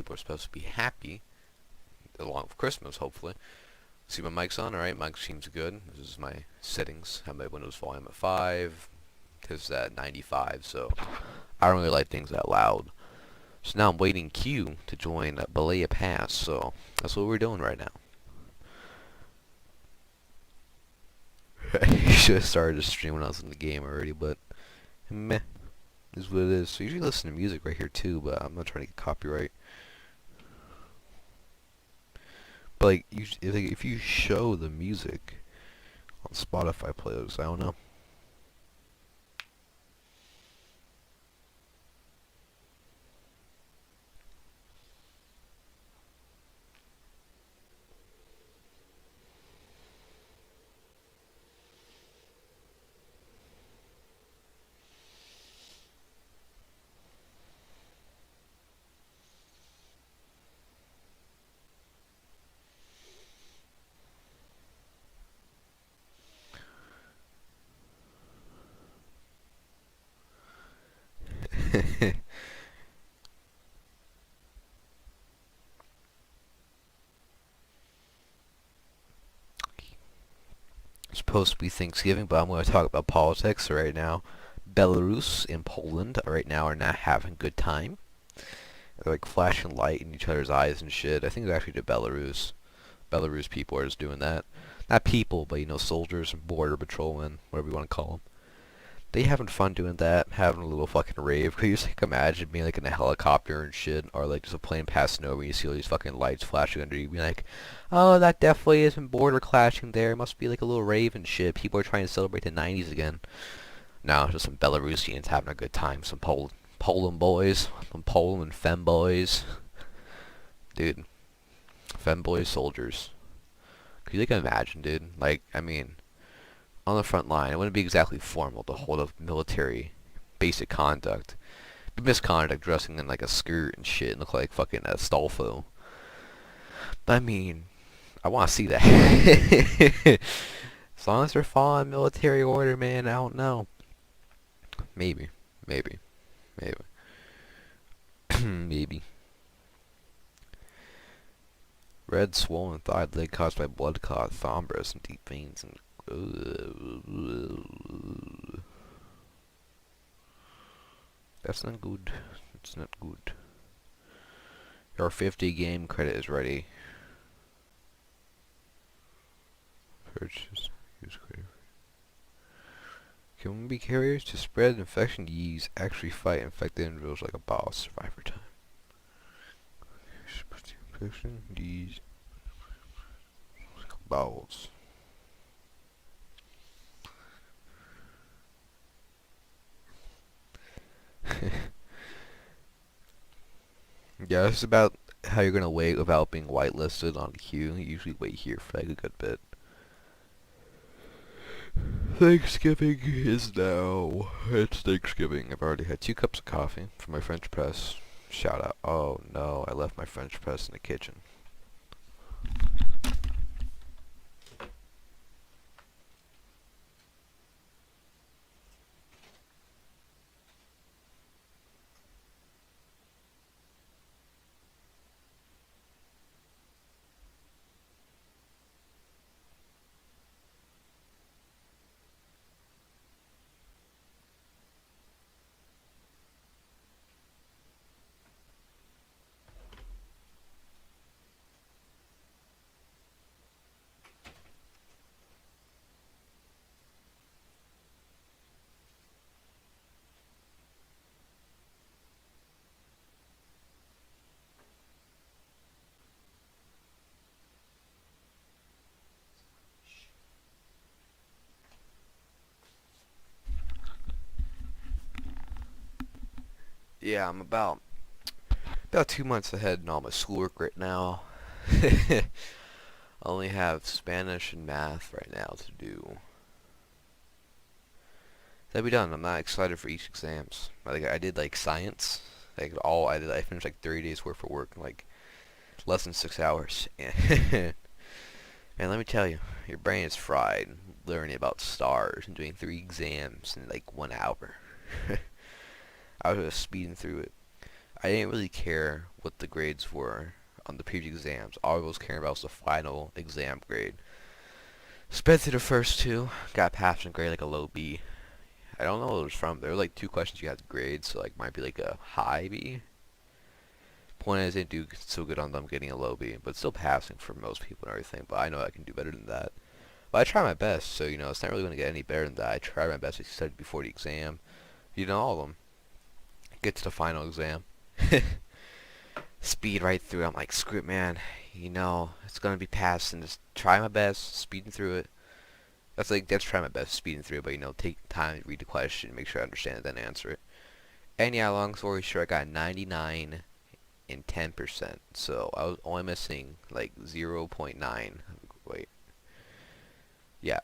people are supposed to be happy, along with Christmas, hopefully. See my mic's on? Alright, mic seems good. This is my settings. Have my Windows volume at 5. This is at 95, so I don't really like things that loud. So now I'm waiting Q to join Balea Pass, so that's what we're doing right now. I should have started the stream when I was in the game already, but meh, is what it is. So usually listen to music right here too, but I'm not trying to get copyright. But like, if you show the music on Spotify playlists, I don't know. It's supposed to be Thanksgiving, but I'm going to talk about politics right now. Belarus and Poland right now are not having a good time. They're like flashing light in each other's eyes and shit. I think it's actually the Belarus. Belarus people are just doing that. Not people, but you know, soldiers and border patrolmen, whatever you want to call them. They having fun doing that, having a little fucking rave. Could you just like imagine being like in a helicopter and shit, or like just a plane passing over and you see all these fucking lights flashing under you, be like, oh, that definitely isn't border clashing there. It must be like a little rave and shit. People are trying to celebrate the 90s again. No, just some Belarusians having a good time. Some Poland boys, some Poland femboys. Dude, femboy soldiers. Could you like imagine, dude? Like, I mean, on the front line, it wouldn't be exactly formal to hold up military basic conduct. But misconduct, dressing in like a skirt and shit and look like fucking Astolfo. But I mean, I want to see that. As long as they're following military order, man, I don't know. Maybe. Maybe. Maybe. Maybe. Red swollen thigh leg caused by blood clot, thrombus, and deep veins and that's not good. It's not good. Your 50 game credit is ready. Purchase. Use credit. Can we be carriers to spread infection disease? Actually fight infected individuals like a boss. Survivor time. Infection disease. Balls. Yeah, it's about how you're gonna wait without being whitelisted on the queue. You usually wait here for like a good bit. Thanksgiving is now. It's Thanksgiving. I've already had 2 cups of coffee from my French press. Shout out. Oh no, I left my French press in the kitchen. Yeah, I'm about 2 months ahead in all my schoolwork right now. I only have Spanish and math right now to do. That'll be done. I'm not excited for each exams. I did like science. I finished like 30 days worth of work in like less than 6 hours. And let me tell you, your brain is fried learning about stars and doing 3 exams in like 1 hour. I was just speeding through it. I didn't really care what the grades were on the previous exams. All I was caring about was the final exam grade. Sped through the first two, got passing grade like a low B. I don't know what it was from. There were like two questions you had to grade, so like might be like a high B. Point is, I didn't do so good on them getting a low B, but still passing for most people and everything. But I know I can do better than that. But I try my best, so you know it's not really going to get any better than that. I try my best to study before the exam. You know all of them. Get to the final exam. Speed right through. I'm like, screw it, man. You know it's gonna be passing. Just try my best, speeding through it. That's try my best, speeding through it. But you know, take time to read the question, make sure I understand it, then answer it. And yeah, long story short, I got 99 and 10%. So I was only missing like 0.9. Wait, yeah.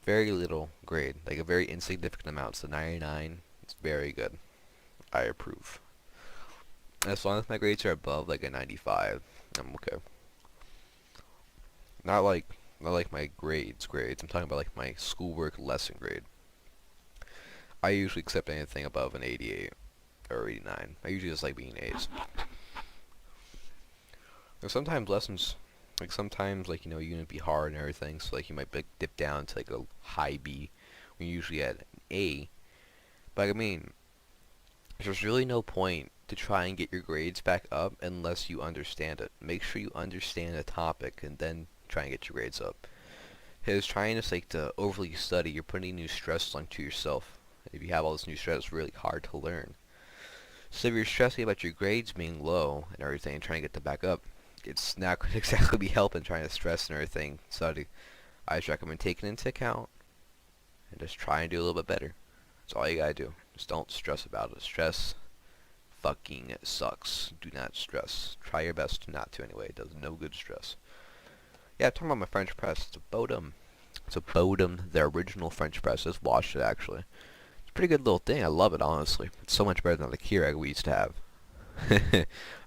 Very little grade, like a very insignificant amount. So 99, it's very good. I approve. As long as my grades are above like a 95, I'm okay. Not like my grades. I'm talking about like my schoolwork lesson grade. I usually accept anything above an 88 or 89. I usually just like being A's. There's sometimes lessons, like sometimes like you know you're gonna be hard and everything, so like you might like, dip down to like a high B when you usually at an A. But I mean, there's really no point to try and get your grades back up unless you understand it. Make sure you understand the topic and then try and get your grades up. Because trying to overly study, you're putting new stress onto yourself. If you have all this new stress, it's really hard to learn. So if you're stressing about your grades being low and everything and trying to get them back up, it's not going to exactly be helping trying to stress and everything. So I just recommend taking it into account and just try and do a little bit better. That's all you gotta do. Just don't stress about it. Stress fucking sucks. Do not stress. Try your best not to anyway. It does no good stress. Yeah, talking about my French press. It's a Bodum. It's a Bodum, the original French press. Just watched it actually. It's a pretty good little thing. I love it honestly. It's so much better than the Keurig we used to have.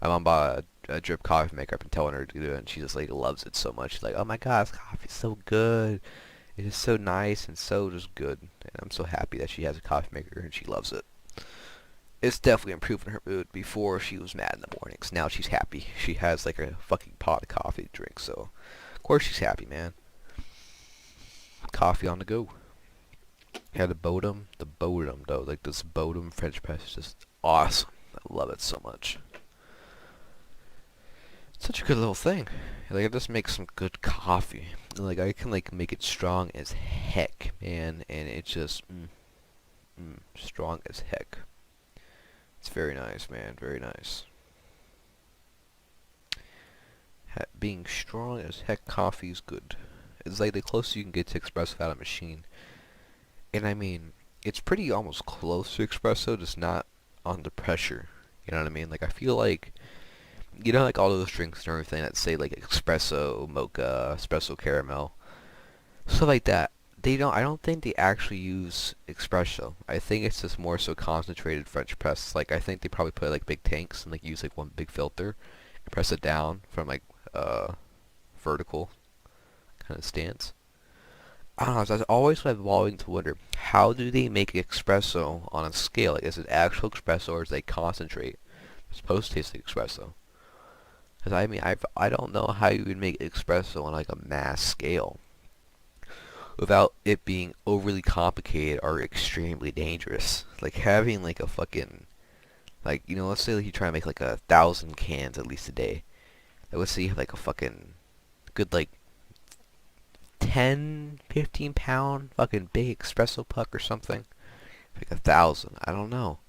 My mom bought a drip coffee maker. I've been telling her to do it, and she just like loves it so much. She's like, "Oh my God, this coffee's so good. It is so nice and so just good." And I'm so happy that she has a coffee maker and she loves it. It's definitely improving her mood. Before she was mad in the mornings. Now she's happy. She has like a fucking pot of coffee to drink, so of course she's happy, man. Coffee on the go. Yeah, the Bodum though, like this Bodum French press is just awesome. I love it so much. It's such a good little thing. Like I just make some good coffee. Like I can like make it strong as heck, man, and it's just strong as heck. It's very nice, man. Very nice. Being strong as heck coffee is good. It's like the closest you can get to espresso without a machine. And I mean, it's pretty almost close to espresso, just not under pressure. You know what I mean? Like I feel like, you know, like all those drinks and everything that say like espresso, mocha, espresso caramel, stuff like that. I don't think they actually use espresso. I think it's just more so concentrated French press. Like I think they probably put like big tanks and like use like one big filter and press it down from like vertical kind of stance. I don't know. So I always have wanted to wonder how do they make espresso on a scale? Like, is it actual espresso or is they concentrate? It's supposed to taste like espresso. Because I mean, I don't know how you would make espresso on like a mass scale without it being overly complicated or extremely dangerous. Like having like a fucking, like, you know, let's say like you try to make like 1,000 cans at least a day. Like, let's say you have like a fucking good like 10, 15 pound fucking big espresso puck or something. Like 1,000. I don't know.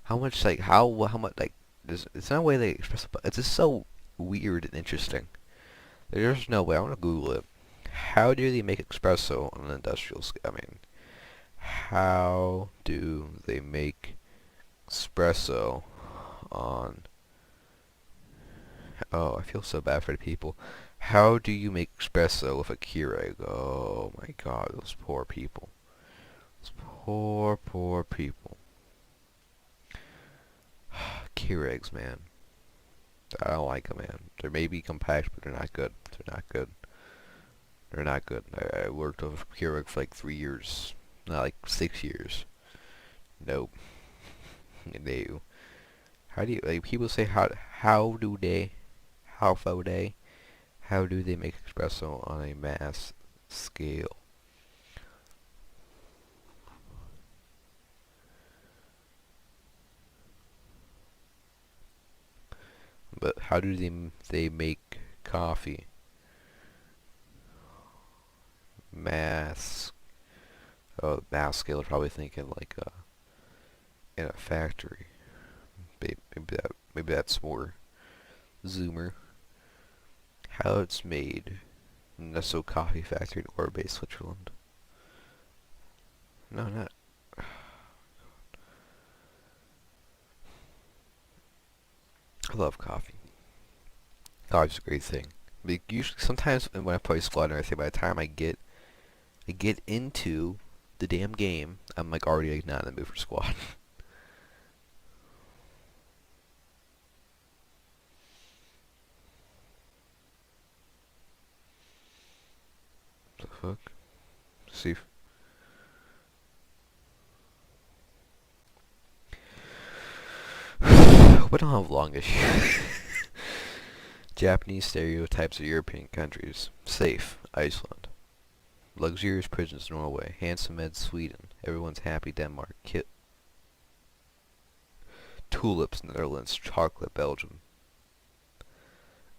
How much like how much like there's no way they espresso puck. It's just so weird and interesting. There's no way. I want to Google it. How do they make espresso on an industrial scale? I mean, how do they make espresso on... Oh, I feel so bad for the people. How do you make espresso with a Keurig? Oh my God, those poor people. Those poor, poor people. Keurigs, man. I don't like them, man. They may be compact, but they're not good. They're not good. They're not good. I worked with Keurig for like 3 years. Not like 6 years. Nope. No. How do you like people say how do they how do they how do they make espresso on a mass scale? But how do they make coffee? Mass mass scale. Probably thinking like in a factory. Maybe that's more zoomer. How it's made. Nesso Coffee Factory in Orbay, Switzerland. No, not. I love coffee. Coffee's a great thing. Like usually, sometimes when I play Squad and everything, by the time I get into the damn game, I'm like already like, not in the mood for Squad. The fuck? See. We don't have long issues. Japanese stereotypes of European countries. Safe, Iceland. Luxurious prisons, Norway. Handsome Ed, Sweden. Everyone's happy, Denmark. Tulips, Netherlands. Chocolate, Belgium.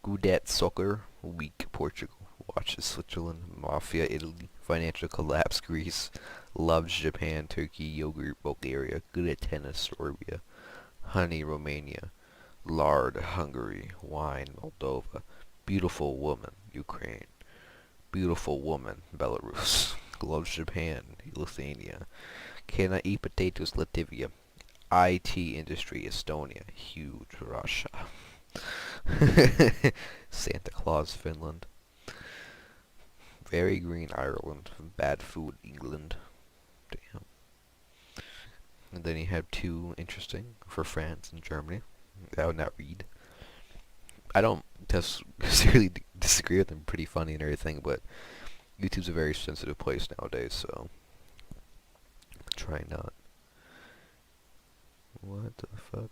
Goudet, soccer. Weak, Portugal. Watches, Switzerland. Mafia, Italy. Financial collapse, Greece. Loves, Japan. Turkey, yogurt, Bulgaria. Good at tennis, Serbia. Honey, Romania. Lard, Hungary. Wine, Moldova. Beautiful woman, Ukraine. Beautiful woman, Belarus. Loves Japan, Lithuania. Cannot eat potatoes, Latvia. IT industry, Estonia. Huge, Russia. Santa Claus, Finland. Very green, Ireland. Bad food, England. Damn. And then you have two interesting for France and Germany. I would not read. I don't necessarily disagree with them. Pretty funny and everything, but YouTube's a very sensitive place nowadays, so try not. What the fuck?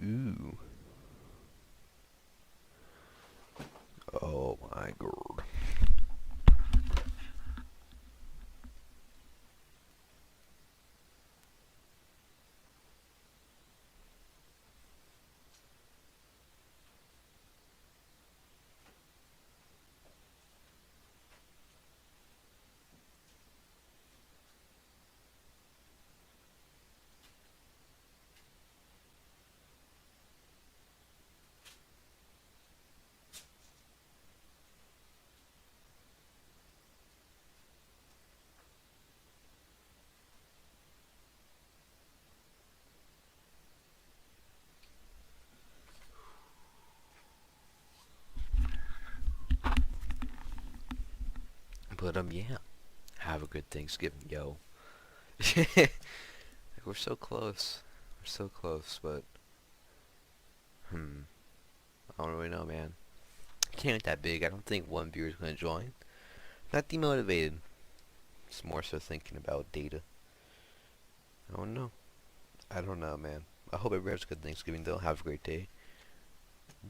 Ooh. Oh my god. But yeah. Have a good Thanksgiving, yo. We're so close. We're so close, but I don't really know, man. Can't get that big. I don't think one viewer is gonna join. Not demotivated. It's more so thinking about data. I don't know. I don't know, man. I hope everybody has a good Thanksgiving, though. Have a great day.